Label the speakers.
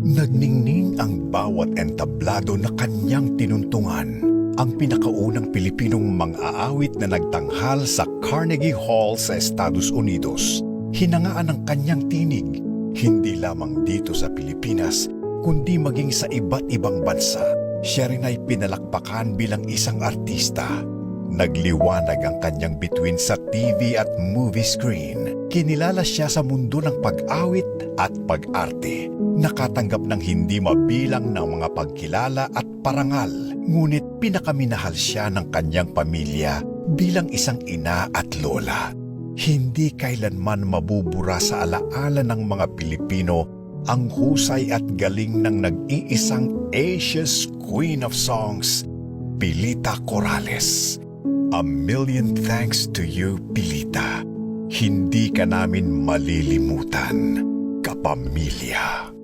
Speaker 1: Nagningning ang bawat entablado na kanyang tinuntungan. Ang pinakaunang Pilipinong mang-aawit na nagtanghal sa Carnegie Hall sa Estados Unidos. Hinangaan ang kanyang tinig, hindi lamang dito sa Pilipinas, kundi maging sa iba't ibang bansa. Siya rin ay pinalakpakan bilang isang artista. Nagliwanag ang kanyang bituin sa TV at movie screen. Kinilala siya sa mundo ng pag-awit at pag-arte. Nakatanggap ng hindi mabilang ng mga pagkilala at parangal. Ngunit pinakaminahal siya ng kanyang pamilya bilang isang ina at lola. Hindi kailanman mabubura sa alaala ng mga Pilipino ang husay at galing ng nag-iisang Asia's Queen of Songs, Pilita Corrales. A million thanks to you, Pilita. Hindi ka namin malilimutan, kapamilya.